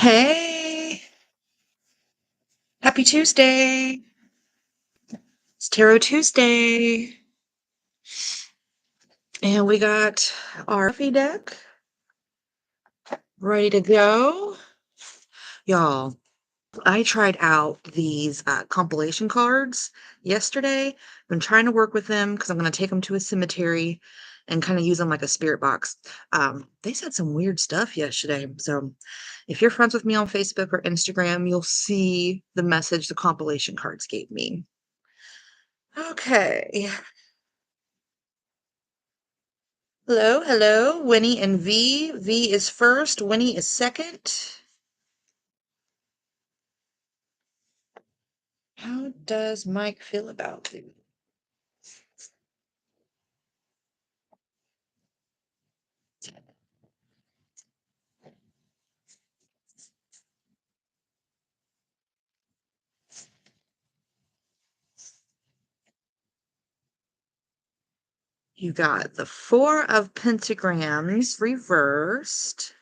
Hey, happy Tuesday. It's Tarot Tuesday. And we got our Murphy deck ready to go. Y'all, I tried out these compilation cards yesterday. Been trying to work with them because I'm going to take them to a cemetery and kind of use them like a spirit box. They said some weird stuff yesterday. So if you're friends with me on Facebook or Instagram, you'll see the message the compilation cards gave me. Okay. Hello, hello. Winnie and V. V is first, Winnie is second. How does Mike feel about you? You got the Four of Pentagrams reversed.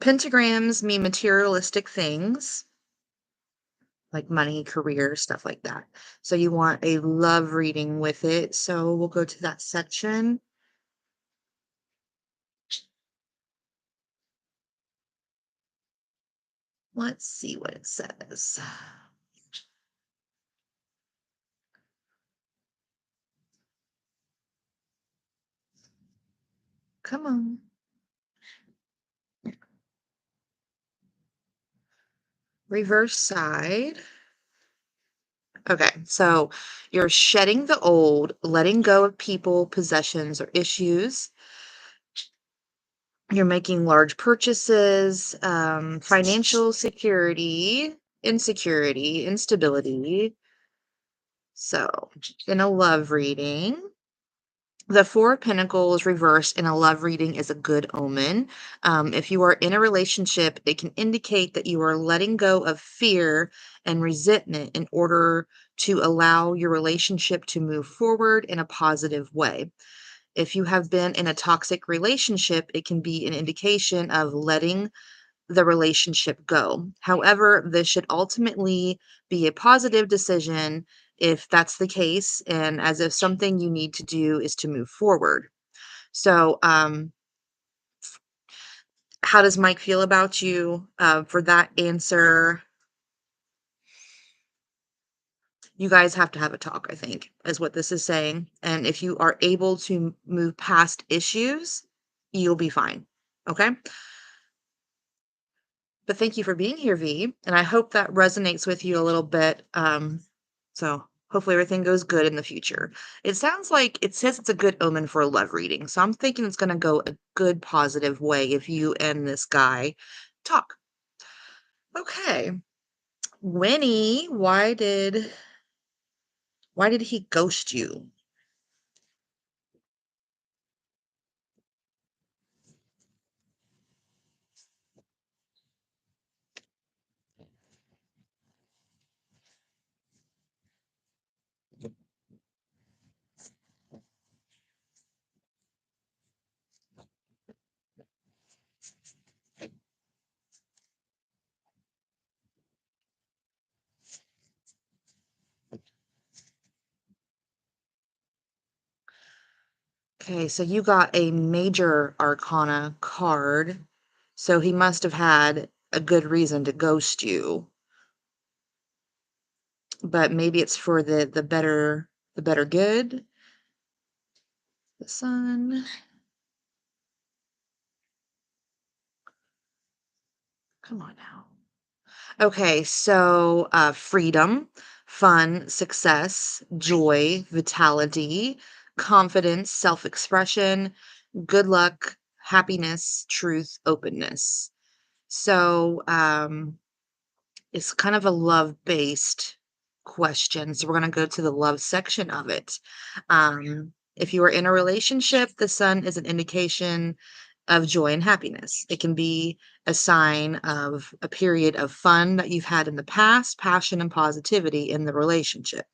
Pentagrams mean materialistic things like money, career, stuff like that. So you want a love reading with it. So we'll go to that section. Let's see what it says. Come on. Reverse side. Okay, so you're shedding the old, letting go of people, possessions, or issues. You're making large purchases, financial security, insecurity, instability. So, in a love reading, the Four of Pentacles reversed in a love reading is a good omen. If you are in a relationship, it can indicate that you are letting go of fear and resentment in order to allow your relationship to move forward in a positive way. If you have been in a toxic relationship, it can be an indication of letting the relationship go. However, this should ultimately be a positive decision if that's the case, and as if something you need to do is to move forward. So, how does Mike feel about you? For that answer, you guys have to have a talk, I think, is what this is saying. And if you are able to move past issues, you'll be fine. Okay. But thank you for being here, V. And I hope that resonates with you a little bit. So hopefully everything goes good in the future. It sounds like it says it's a good omen for a love reading. So I'm thinking it's going to go a good, positive way if you and this guy talk. Okay. Winnie, why did he ghost you? Okay, so you got a major arcana card. So he must have had a good reason to ghost you. But maybe it's for the better good. The sun. Come on now. Okay, so freedom, fun, success, joy, vitality, confidence, self-expression, good luck, happiness, truth, openness. So it's kind of a love-based question. So we're going to go to the love section of it. If you are in a relationship, the sun is an indication of joy and happiness. It can be a sign of a period of fun that you've had in the past, passion and positivity in the relationship.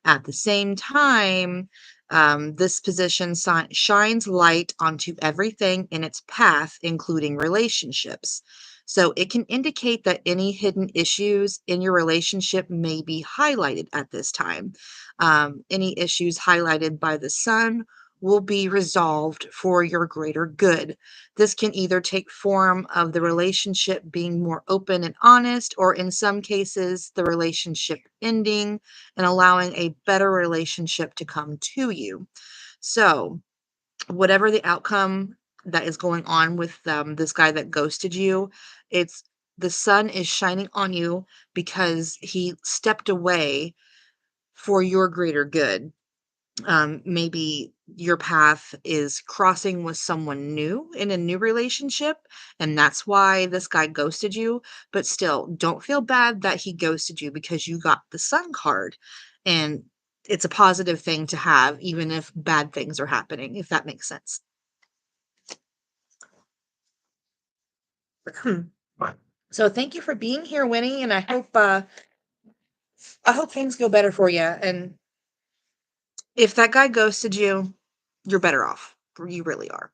At the same time, This position shines light onto everything in its path, including relationships. So it can indicate that any hidden issues in your relationship may be highlighted at this time. Any issues highlighted by the sun will be resolved for your greater good. This can either take form of the relationship being more open and honest, or in some cases, the relationship ending and allowing a better relationship to come to you. So, whatever the outcome that is going on with this guy that ghosted you, it's the sun is shining on you because he stepped away for your greater good. Maybe your path is crossing with someone new in a new relationship, and that's why this guy ghosted you. But still, don't feel bad that he ghosted you because you got the sun card. And it's a positive thing to have, even if bad things are happening, if that makes sense. So thank you for being here, Winnie, and I hope things go better for you. And if that guy ghosted you, you're better off. You really are.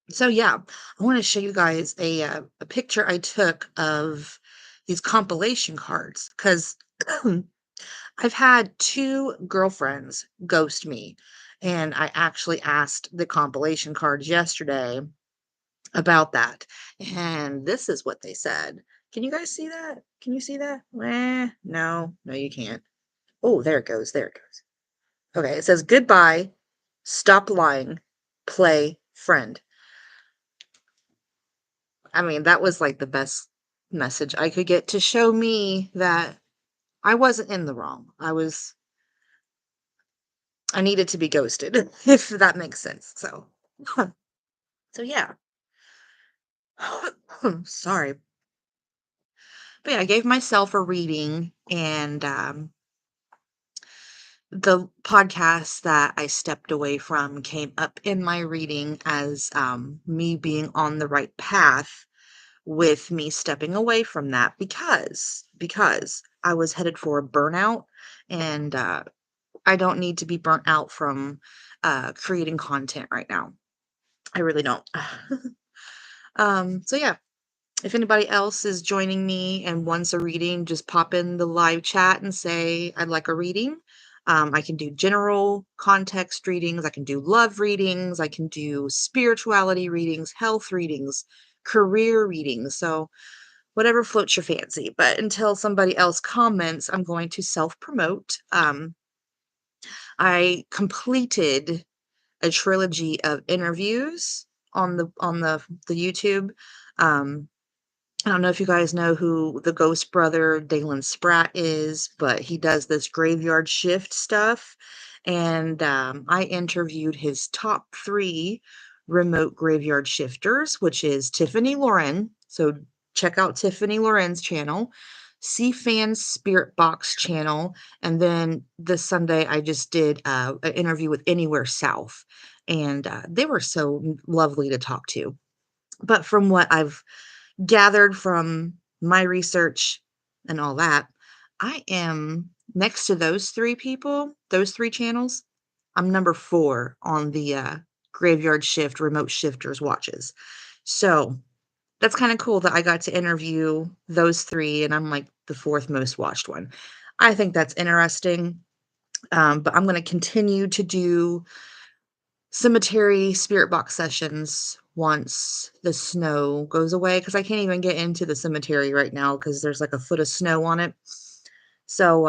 So yeah, I want to show you guys a picture I took of these compilation cards because I've had two girlfriends ghost me, and I actually asked the compilation cards yesterday about that, and this is what they said. Can you guys see that? Can you see that? No, no, you can't. Oh, there it goes. There it goes. Okay, it says goodbye, stop lying, play friend. I mean, that was like the best message I could get to show me that I wasn't in the wrong. I needed to be ghosted, if that makes sense. So, so yeah. Sorry. But yeah, I gave myself a reading, and the podcast that I stepped away from came up in my reading as me being on the right path with me stepping away from that because I was headed for a burnout, and I don't need to be burnt out from creating content right now. I really don't. So yeah, if anybody else is joining me and wants a reading, just pop in the live chat and say I'd like a reading. I can do general context readings, I can do love readings, I can do spirituality readings, health readings, career readings. So whatever floats your fancy. But until somebody else comments, I'm going to self promote. I completed a trilogy of interviews on the YouTube. Um, I don't know if you guys know who the Ghost Brother Dalen Spratt is, but he does this graveyard shift stuff. And I interviewed his top three remote graveyard shifters, which is Tiffany Lauren. So check out Tiffany Lauren's channel, CFan's Spirit Box channel. And then this Sunday, I just did an interview with Anywhere South. And they were so lovely to talk to. But from what I've gathered from my research and all that, I am next to those three people, those three channels. I'm number four on the graveyard shift remote shifters watches. So that's kind of cool that I got to interview those three, and I'm like the fourth most watched one. I think that's interesting. But I'm going to continue to do cemetery spirit box sessions once the snow goes away, because I can't even get into the cemetery right now because there's like a foot of snow on it. So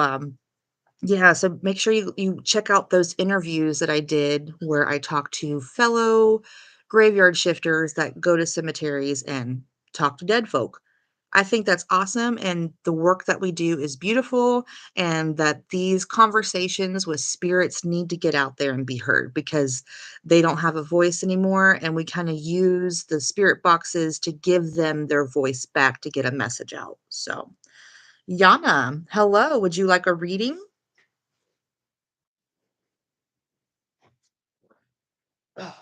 yeah, so make sure you check out those interviews that I did where I talked to fellow graveyard shifters that go to cemeteries and talk to dead folk. I think that's awesome, and the work that we do is beautiful, and that these conversations with spirits need to get out there and be heard because they don't have a voice anymore, and we kind of use the spirit boxes to give them their voice back to get a message out. So, Yana, hello, would you like a reading? Oh,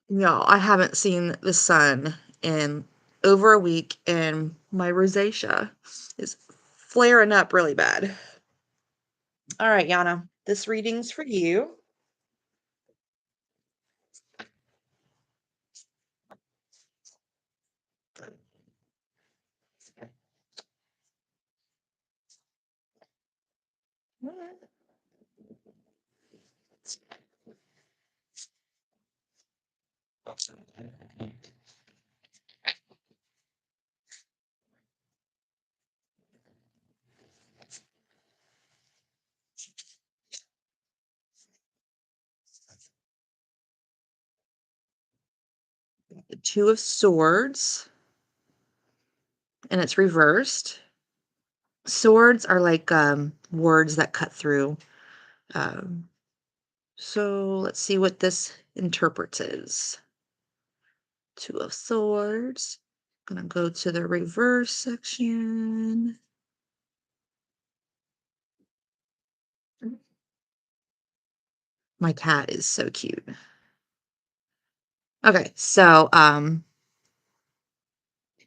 no, I haven't seen the sun in over a week, and my rosacea is flaring up really bad. All right, Yana, this reading's for you. The Two of Swords, and it's reversed. Swords are like words that cut through. Um, so let's see what this interprets is. Two of Swords. Gonna go to the reverse section. My cat is so cute. Okay, so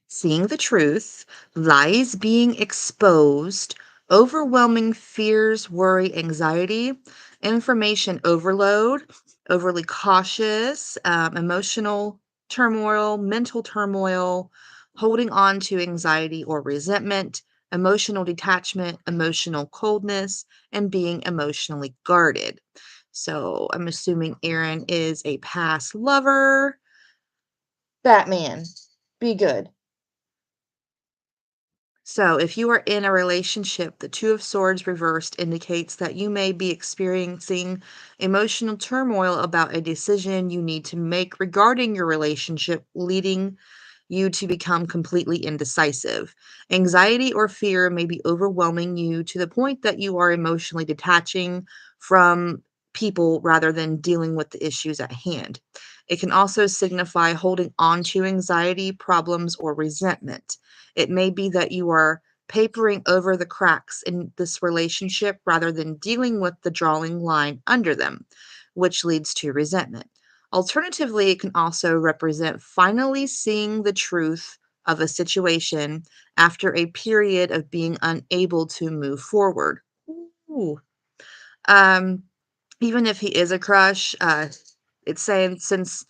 seeing the truth, lies being exposed, overwhelming fears, worry, anxiety, information overload, overly cautious, emotional turmoil, mental turmoil, holding on to anxiety or resentment, emotional detachment, emotional coldness, and being emotionally guarded. So I'm assuming Aaron is a past lover. Batman, be good. So, if you are in a relationship, the Two of Swords reversed indicates that you may be experiencing emotional turmoil about a decision you need to make regarding your relationship, leading you to become completely indecisive. Anxiety or fear may be overwhelming you to the point that you are emotionally detaching from people rather than dealing with the issues at hand. It can also signify holding on to anxiety, problems, or resentment. It may be that you are papering over the cracks in this relationship rather than dealing with the drawing line under them, which leads to resentment. Alternatively, it can also represent finally seeing the truth of a situation after a period of being unable to move forward. Ooh. Um, Even if he is a crush, it's saying since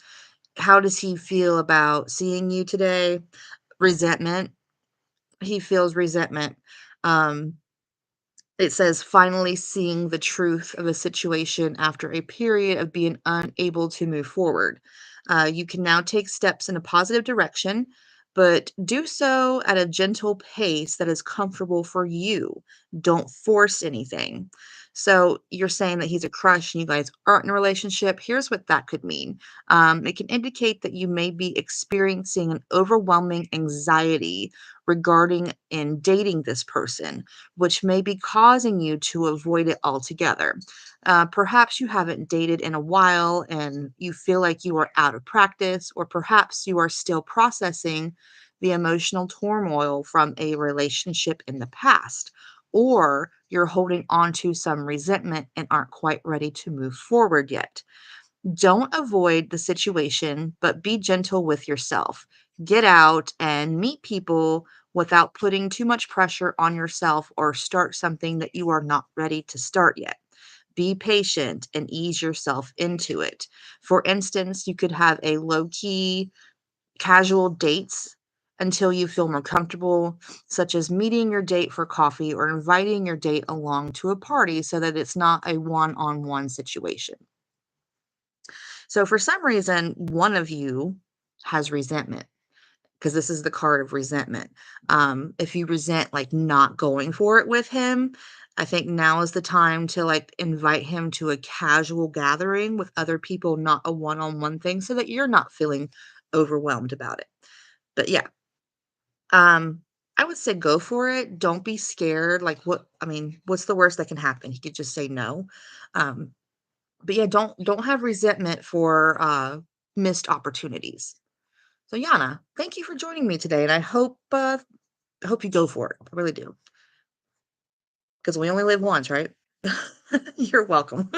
how does he feel about seeing you today? Resentment. He feels resentment. Um, it says finally seeing the truth of a situation after a period of being unable to move forward. You can now take steps in a positive direction, but do so at a gentle pace that is comfortable for you. Don't force anything. So you're saying that he's a crush and you guys aren't in a relationship. Here's what that could mean. It can indicate that you may be experiencing an overwhelming anxiety regarding and dating this person, which may be causing you to avoid it altogether. Perhaps you haven't dated in a while and you feel like you are out of practice, or perhaps you are still processing the emotional turmoil from a relationship in the past, or you're holding on to some resentment and aren't quite ready to move forward yet. Don't avoid the situation, but be gentle with yourself. Get out and meet people without putting too much pressure on yourself or start something that you are not ready to start yet. Be patient and ease yourself into it. For instance, you could have a low key, casual dates until you feel more comfortable, such as meeting your date for coffee or inviting your date along to a party so that it's not a one on one situation. So for some reason, one of you has resentment because this is the card of resentment. If you resent like not going for it with him, I think now is the time to like invite him to a casual gathering with other people, not a one-on-one thing, so that you're not feeling overwhelmed about it. But yeah, um, I would say go for it. Don't be scared. Like what I mean, what's the worst that can happen? He could just say no. Um, but yeah, don't have resentment for missed opportunities. So Yana, thank you for joining me today, and I hope you go for it. I really do, because we only live once, right? You're welcome.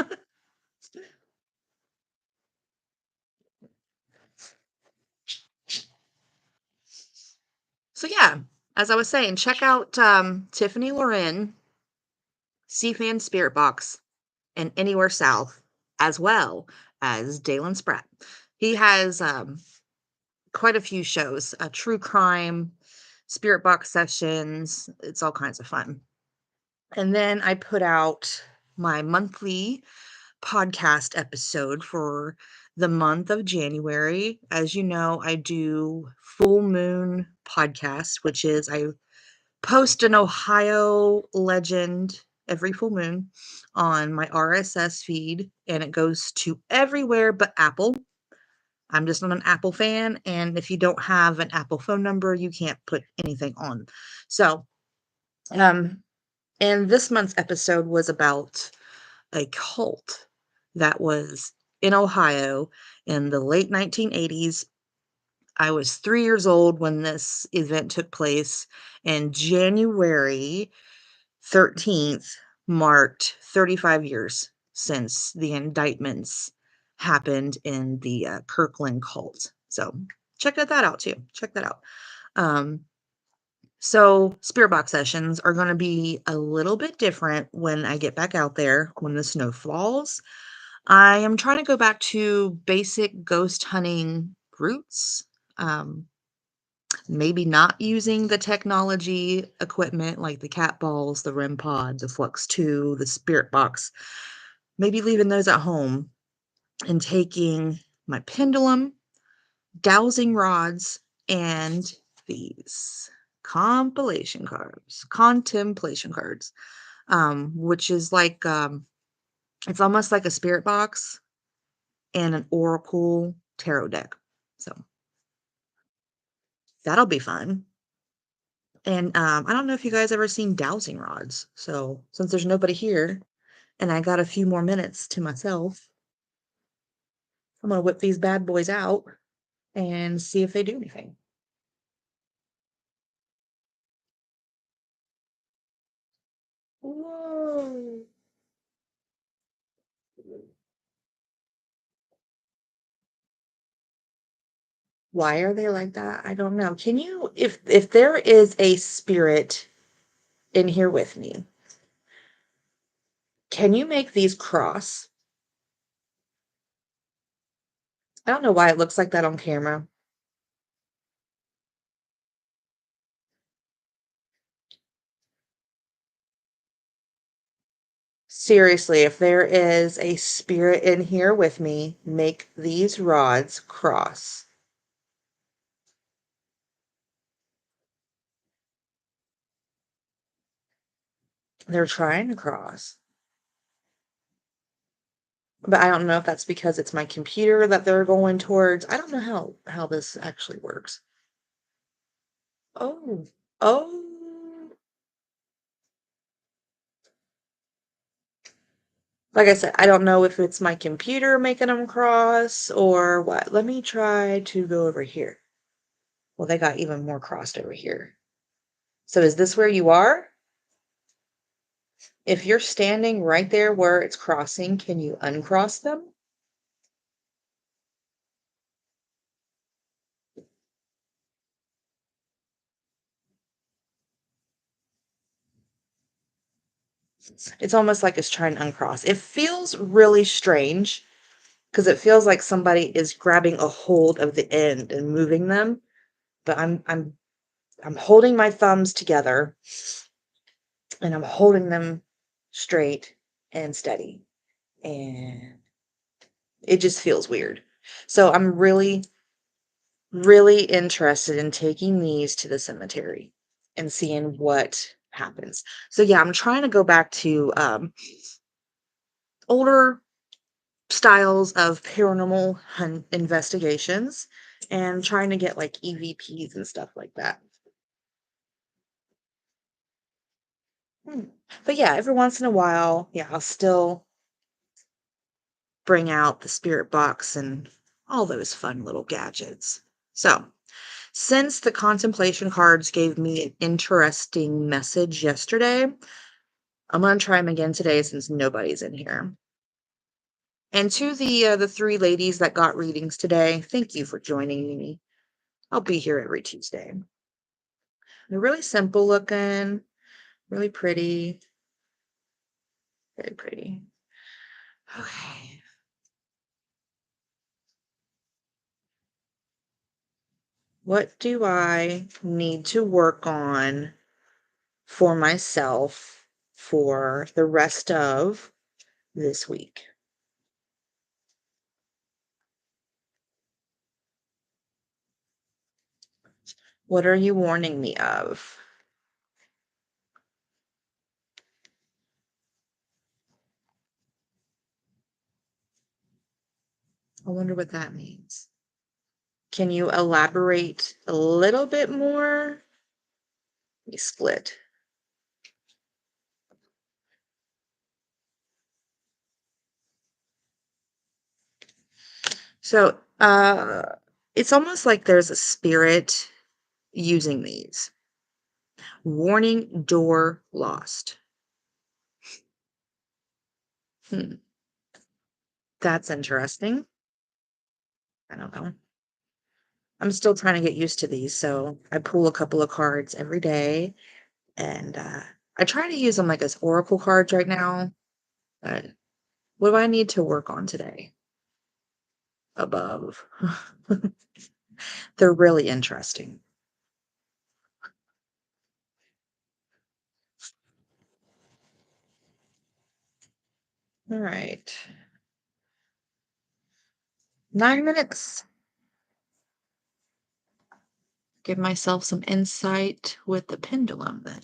So yeah, as I was saying, check out Tiffany Loren Seafan Spirit Box, and Anywhere South, as well as Dalen Spratt. He has quite a few shows, true crime, spirit box sessions. It's all kinds of fun. And then I put out my monthly podcast episode for the month of January. As you know, I do full moon podcast, which is I post an Ohio legend every full moon on my RSS feed, and it goes to everywhere but Apple. I'm just not an Apple fan, and if you don't have an Apple phone number, you can't put anything on. So, um, and this month's episode was about a cult that was in Ohio in the late 1980s. I was 3 years old when this event took place, and January 13th marked 35 years since the indictments happened in the Kirkland cult. So check that out too. Check that out. Um, so spirit box sessions are going to be a little bit different when I get back out there when the snow falls. I am trying to go back to basic ghost hunting roots. Maybe not using the technology equipment like the cat balls, the REM pod, the Flux 2, the Spirit Box. Maybe leaving those at home and taking my pendulum, dowsing rods, and these contemplation cards, which is like it's almost like a spirit box and an oracle tarot deck. So that'll be fun. And I don't know if you guys ever seen dowsing rods. So since there's nobody here and I got a few more minutes to myself, I'm gonna whip these bad boys out and see if they do anything. Whoa. Why are they like that? I don't know. Can you, if there is a spirit in here with me, can you make these cross? I don't know why it looks like that on camera. Seriously, if there is a spirit in here with me, make these rods cross. They're trying to cross. But I don't know if that's because it's my computer that they're going towards. I don't know how this actually works. Oh. Oh. Like I said, I don't know if it's my computer making them cross or what. Let me try to go over here. Well, they got even more crossed over here. So is this where you are? If you're standing right there where it's crossing, can you uncross them? It's almost like it's trying to uncross. It feels really strange because it feels like somebody is grabbing a hold of the end and moving them, but I'm holding my thumbs together and I'm holding them straight and steady, and it just feels weird. So I'm really, really interested in taking these to the cemetery and seeing what happens. So yeah, I'm trying to go back to older styles of paranormal investigations and trying to get like EVPs and stuff like that. Hmm. But yeah, every once in a while, yeah, I'll still bring out the spirit box and all those fun little gadgets. So, since the contemplation cards gave me an interesting message yesterday, I'm going to try them again today since nobody's in here. And to the three ladies that got readings today, thank you for joining me. I'll be here every Tuesday. They're really simple looking, really pretty. Very pretty. Okay. What do I need to work on for myself for the rest of this week? What are you warning me of? I wonder what that means. Can you elaborate a little bit more? Let me split. So, it's almost like there's a spirit using these. Warning door lost. Hmm, that's interesting. I don't know. I'm still trying to get used to these, so I pull a couple of cards every day, and I try to use them like as oracle cards right now. But what do I need to work on today? Above. They're really interesting. All right. 9 minutes. Give myself some insight with the pendulum then.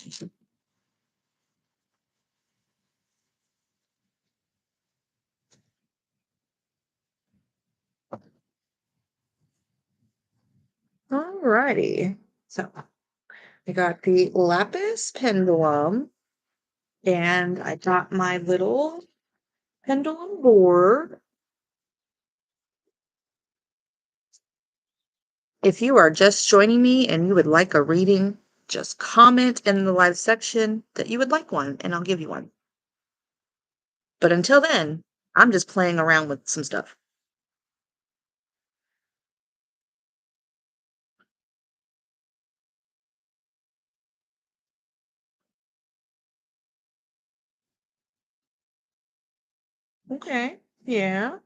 All righty. So I got the lapis pendulum and I got my little pendulum board. If you are just joining me and you would like a reading, just comment in the live section that you would like one and I'll give you one. But until then, I'm just playing around with some stuff. Okay. Yeah.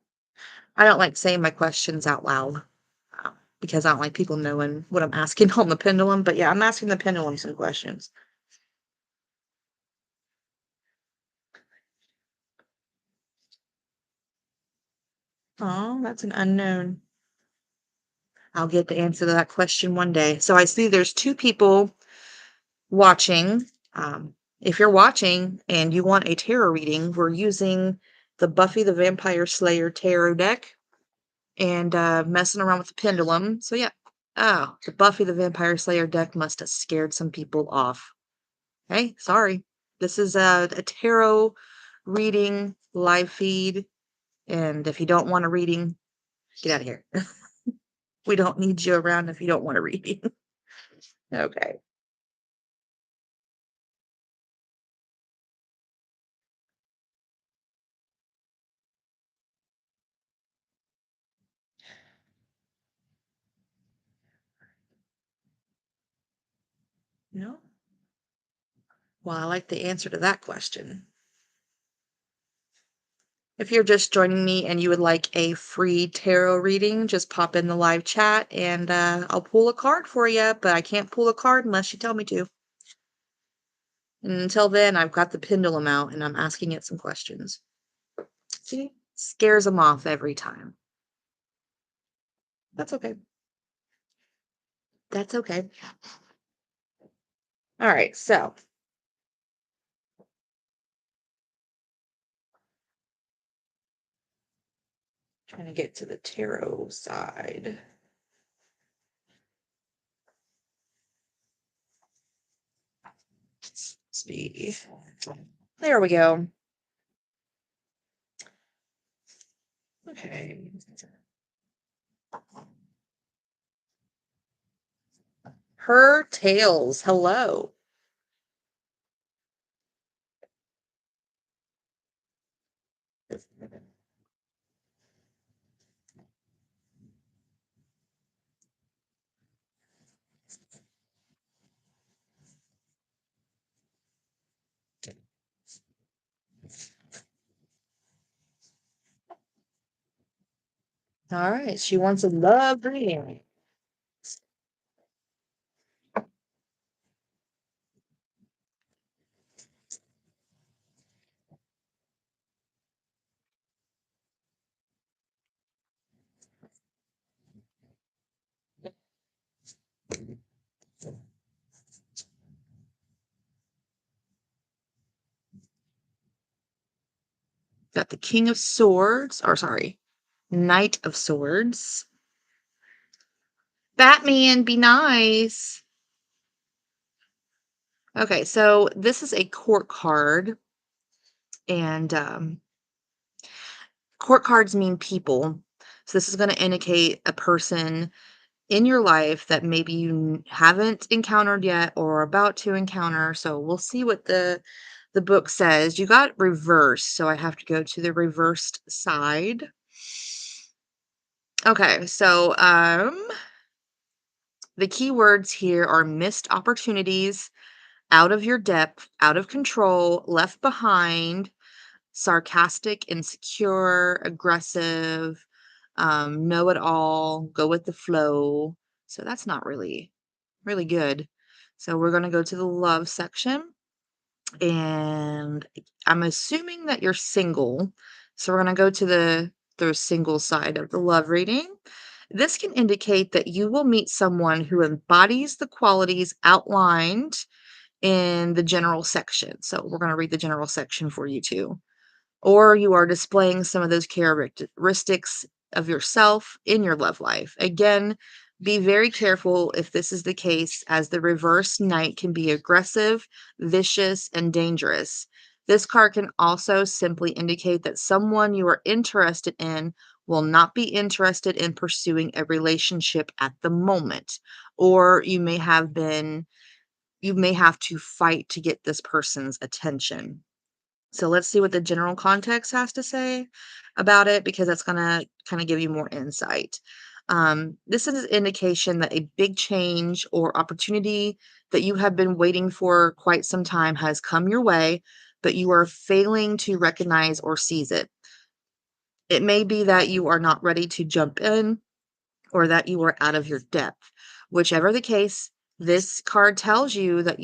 I don't like saying my questions out loud because I don't like people knowing what I'm asking on the pendulum. But yeah, I'm asking the pendulum some questions. Oh, that's an unknown. I'll get the answer to that question one day. So I see there's two people watching. If you're watching and you want a tarot reading, we're using the Buffy the Vampire Slayer tarot deck and messing around with the pendulum. So yeah. Oh, the Buffy the Vampire Slayer deck must have scared some people off. Hey, sorry. This is a tarot reading live feed. And if you don't want a reading, get out of here. We don't need you around if you don't want a reading. Okay. No? Well, I like the answer to that question. If you're just joining me and you would like a free tarot reading, just pop in the live chat and I'll pull a card for you, but I can't pull a card unless you tell me to. And until then, I've got the pendulum out and I'm asking it some questions. See? Scares them off every time. That's okay. That's okay. All right, so trying to get to the tarot side. Speed. There we go. Okay. Her tails. Hello. All right. She wants a love reading. Got the King of Swords, or sorry, Knight of Swords. Batman, be nice. Okay, so this is a court card, and court cards mean people. So this is going to indicate a person in your life that maybe you haven't encountered yet or are about to encounter. So we'll see what the book says. You got reversed, so I have to go to the reversed side. Okay, so the key words here are missed opportunities, out of your depth, out of control, left behind, sarcastic, insecure, aggressive, know it all, go with the flow. So that's not really good. So we're going to go to the love section, and I'm assuming that you're single. So we're going to go to the single side of the love reading. This can indicate that you will meet someone who embodies the qualities outlined in the general section. So we're going to read the general section for you too. Or you are displaying some of those characteristics of yourself in your love life. Again, be very careful if this is the case, as the reverse knight can be aggressive, vicious, and dangerous. This card can also simply indicate that someone you are interested in will not be interested in pursuing a relationship at the moment, or you may have to fight to get this person's attention. So let's see what the general context has to say about it, because that's going to kind of give you more insight. This is an indication that a big change or opportunity that you have been waiting for quite some time has come your way, but you are failing to recognize or seize it. It may be that you are not ready to jump in, or that you are out of your depth. Whichever the case, this card tells you that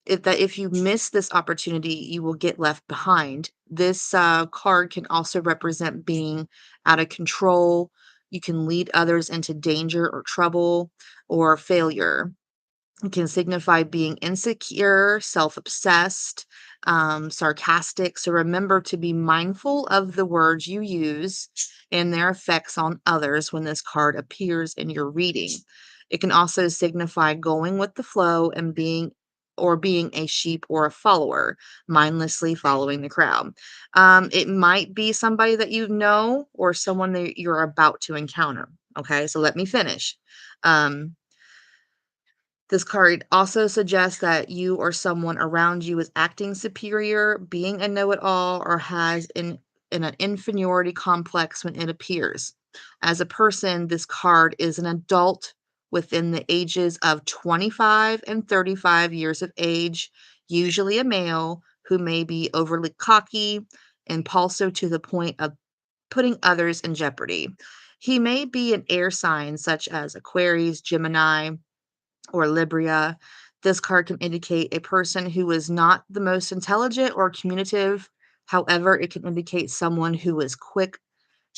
if you miss this opportunity, you will get left behind. This card can also represent being out of control. You can lead others into danger or trouble or failure. It can signify being insecure, self-obsessed, sarcastic. So remember to be mindful of the words you use and their effects on others when this card appears in your reading. It can also signify going with the flow and being a sheep or a follower, mindlessly following the crowd. It might be somebody that you know or someone that you're about to encounter. Okay, so let me finish. Um, this card also suggests that you or someone around you is acting superior, being a know-it-all, or has an inferiority complex when it appears. As a person, this card is an adult within the ages of 25 and 35 years of age, usually a male who may be overly cocky, impulsive to the point of putting others in jeopardy. He may be an air sign such as Aquarius, Gemini, or Libra. This card can indicate a person who is not the most intelligent or communicative. However, it can indicate someone who is quick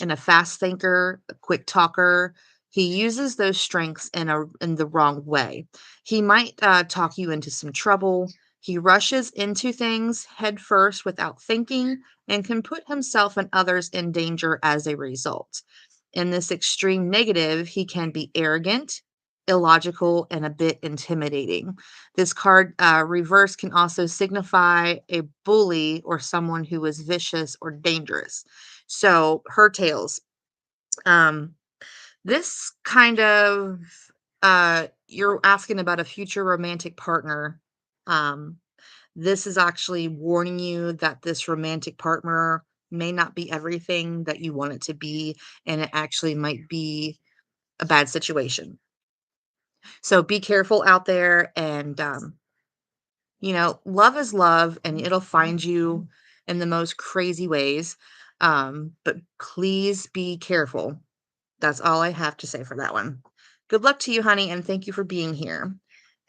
and a fast thinker, a quick talker. He uses those strengths in the wrong way. He might talk you into some trouble. He rushes into things head first without thinking and can put himself and others in danger as a result. In this extreme negative, he can be arrogant, illogical, and a bit intimidating. This card reverse can also signify a bully or someone who is vicious or dangerous. So her tales. Um, this kind of you're asking about a future romantic partner. Um, this is actually warning you that this romantic partner may not be everything that you want it to be, and it actually might be a bad situation. So be careful out there, and love is love, and it'll find you in the most crazy ways. But please be careful. That's all I have to say for that one. Good luck to you, honey, and thank you for being here.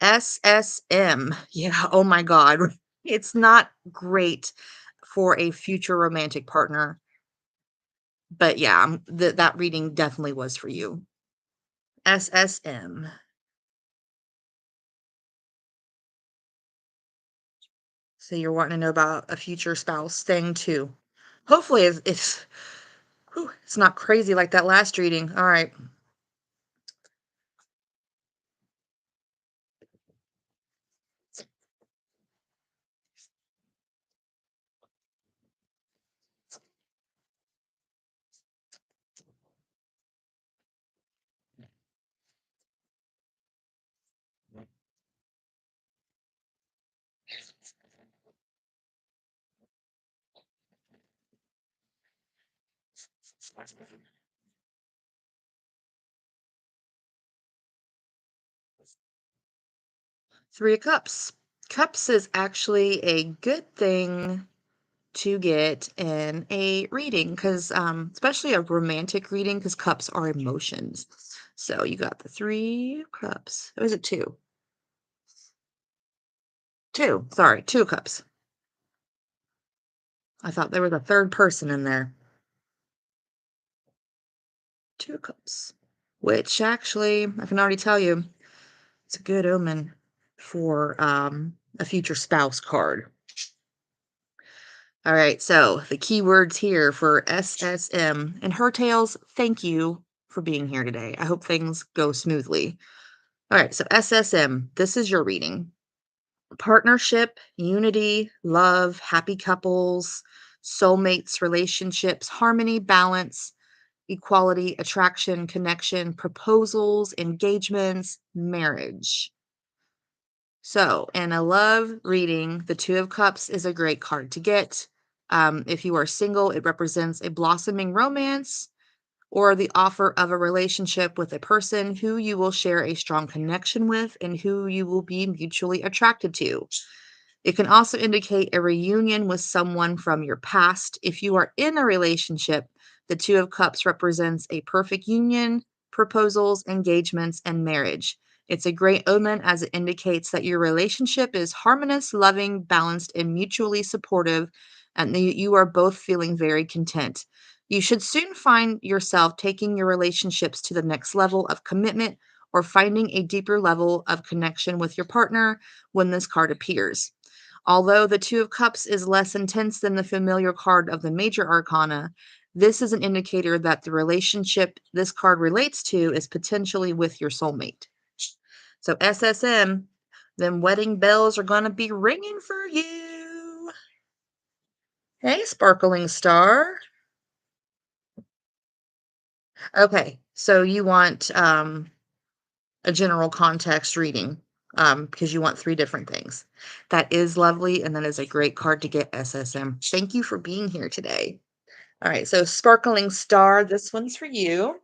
SSM. Yeah, oh my God. It's not great for a future romantic partner. But yeah, that reading definitely was for you. SSM. So you're wanting to know about a future spouse thing too. Hopefully it's not crazy like that last reading. All right. 3 of Cups. Cups is actually a good thing to get in a reading because, especially a romantic reading, because cups are emotions. So you got the 3 of Cups. Or is it 2? 2. Sorry, 2 of Cups. I thought there was a third person in there. 2 of Cups. Which actually, I can already tell you, it's a good omen for a future spouse card. All right, so the keywords here for SSM and her tales, thank you for being here today. I hope things go smoothly. All right, so SSM, this is your reading. Partnership, unity, love, happy couples, soulmates, relationships, harmony, balance, equality, attraction, connection, proposals, engagements, marriage. So, in a love reading, the Two of Cups is a great card to get. If you are single, it represents a blossoming romance or the offer of a relationship with a person who you will share a strong connection with and who you will be mutually attracted to. It can also indicate a reunion with someone from your past. If you are in a relationship, the Two of Cups represents a perfect union, proposals, engagements, and marriage. It's a great omen as it indicates that your relationship is harmonious, loving, balanced, and mutually supportive, and that you are both feeling very content. You should soon find yourself taking your relationships to the next level of commitment or finding a deeper level of connection with your partner when this card appears. Although the Two of Cups is less intense than the familiar card of the major arcana, this is an indicator that the relationship this card relates to is potentially with your soulmate. So, SSM, them wedding bells are going to be ringing for you. Hey, Sparkling Star. Okay, so you want a general context reading because you want 3 different things. That is lovely, and that is a great card to get, SSM. Thank you for being here today. All right, so Sparkling Star, this one's for you.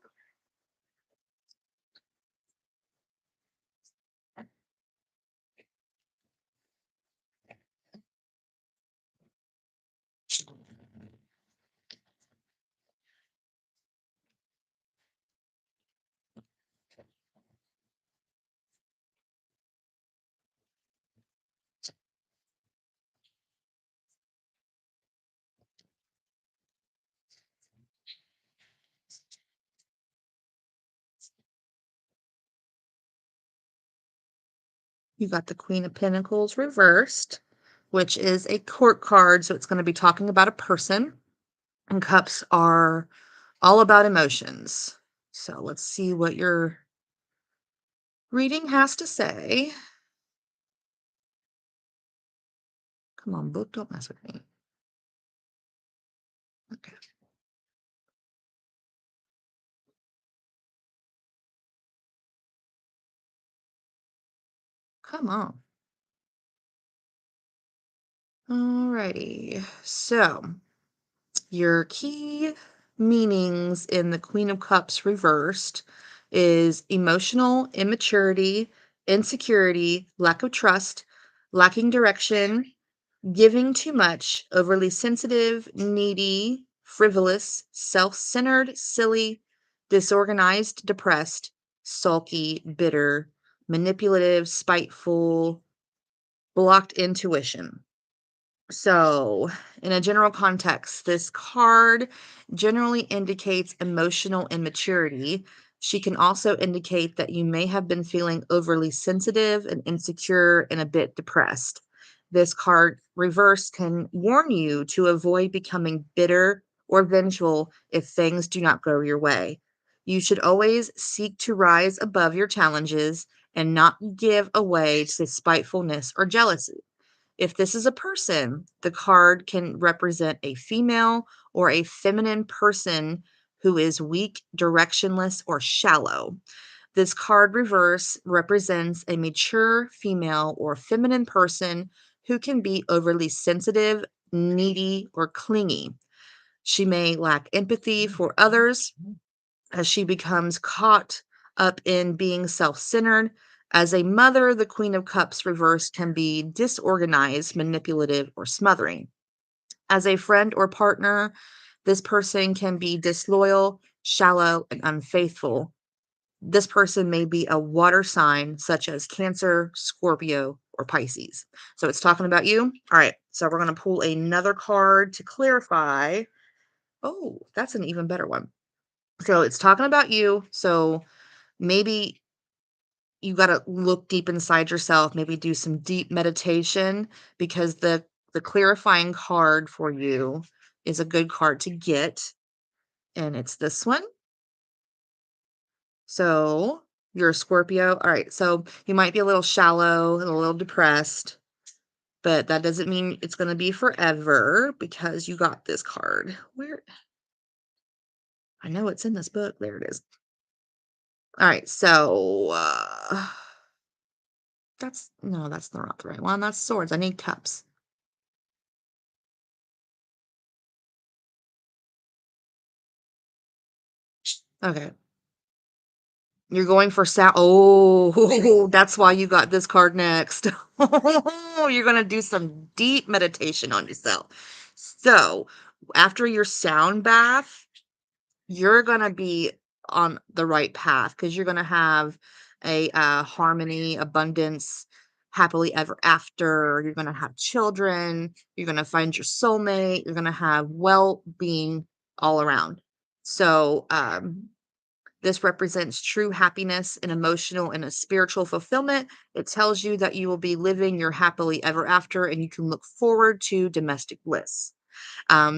You got the Queen of Pentacles reversed, which is a court card, so it's going to be talking about a person. And cups are all about emotions. So let's see what your reading has to say. Come on, book, don't mess with me. Okay. Come on. Alrighty. So your key meanings in the Queen of Cups reversed is emotional immaturity, insecurity, lack of trust, lacking direction, giving too much, overly sensitive, needy, frivolous, self centered, silly, disorganized, depressed, sulky, bitter, manipulative, spiteful, blocked intuition. So, in a general context, this card generally indicates emotional immaturity. She can also indicate that you may have been feeling overly sensitive and insecure and a bit depressed. This card reverse can warn you to avoid becoming bitter or vengeful if things do not go your way. You should always seek to rise above your challenges and not give away to spitefulness or jealousy. If this is a person, the card can represent a female or a feminine person who is weak, directionless, or shallow. This card reverse represents a mature female or feminine person who can be overly sensitive, needy, or clingy. She may lack empathy for others as she becomes caught up in being self centered. As a mother, the Queen of Cups reversed can be disorganized, manipulative, or smothering. As a friend or partner, this person can be disloyal, shallow, and unfaithful. This person may be a water sign such as Cancer, Scorpio, or Pisces. So it's talking about you. All right. So we're going to pull another card to clarify. Oh, that's an even better one. So it's talking about you. So maybe you got to look deep inside yourself, maybe do some deep meditation because the clarifying card for you is a good card to get, and it's this one. So you're a Scorpio. All right. So you might be a little shallow and a little depressed, but that doesn't mean it's going to be forever because you got this card. Where I know it's in this book. There it is. All right. So that's no, that's not the right one. That's swords. I need cups. Okay. You're going for oh, that's why you got this card next. You're gonna do some deep meditation on yourself. So after your sound bath, you're gonna be on the right path because you're gonna have a harmony, abundance, happily ever after. You're gonna have children. You're gonna find your soulmate. You're gonna have well-being all around. So this represents true happiness and emotional and a spiritual fulfillment. It tells you that you will be living your happily ever after and you can look forward to domestic bliss.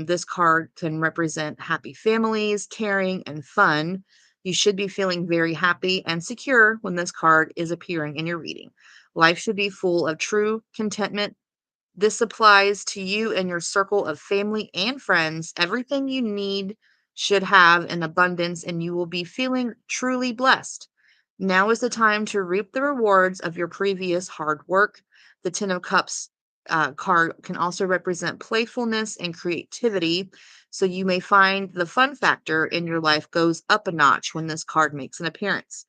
This card can represent happy families, caring, and fun. You should be feeling very happy and secure when this card is appearing in your reading. Life should be full of true contentment. This applies to you and your circle of family and friends. Everything you need should have an abundance, and you will be feeling truly blessed. Now is the time to reap the rewards of your previous hard work. The Ten of Cups card can also represent playfulness and creativity. So you may find the fun factor in your life goes up a notch when this card makes an appearance.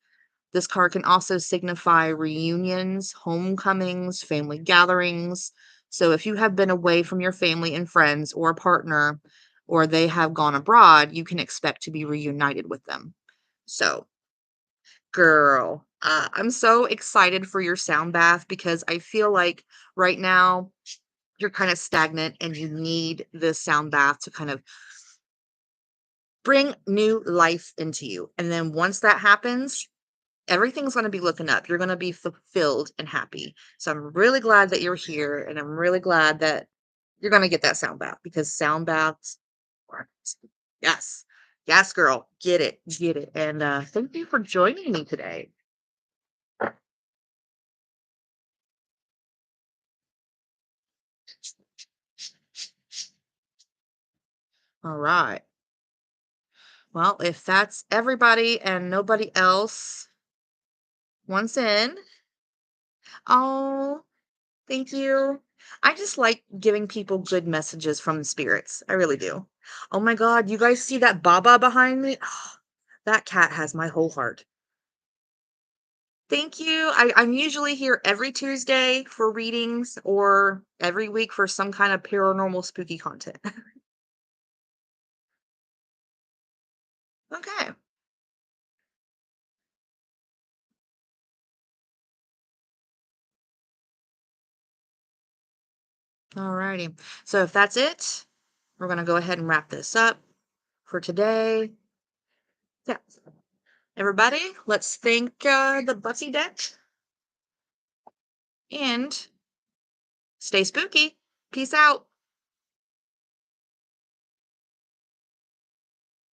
This card can also signify reunions, homecomings, family gatherings. So if you have been away from your family and friends or a partner, or they have gone abroad, you can expect to be reunited with them. So, girl, I'm so excited for your sound bath because I feel like right now you're kind of stagnant and you need this sound bath to kind of bring new life into you. And then once that happens, everything's going to be looking up. You're going to be fulfilled and happy. So I'm really glad that you're here, and I'm really glad that you're going to get that sound bath because sound baths work. Yes. Yes, girl. Get it. Get it. And thank you for joining me today. All right. Well, if that's everybody and nobody else wants in, oh, thank you. I just like giving people good messages from the spirits. I really do. Oh my God, you guys see that Baba behind me? That cat has my whole heart. Thank you. I'm usually here every Tuesday for readings or every week for some kind of paranormal spooky content. Okay. Alrighty. So if that's it, we're gonna go ahead and wrap this up for today. Yeah. Everybody, let's thank the Buffy deck and stay spooky. Peace out.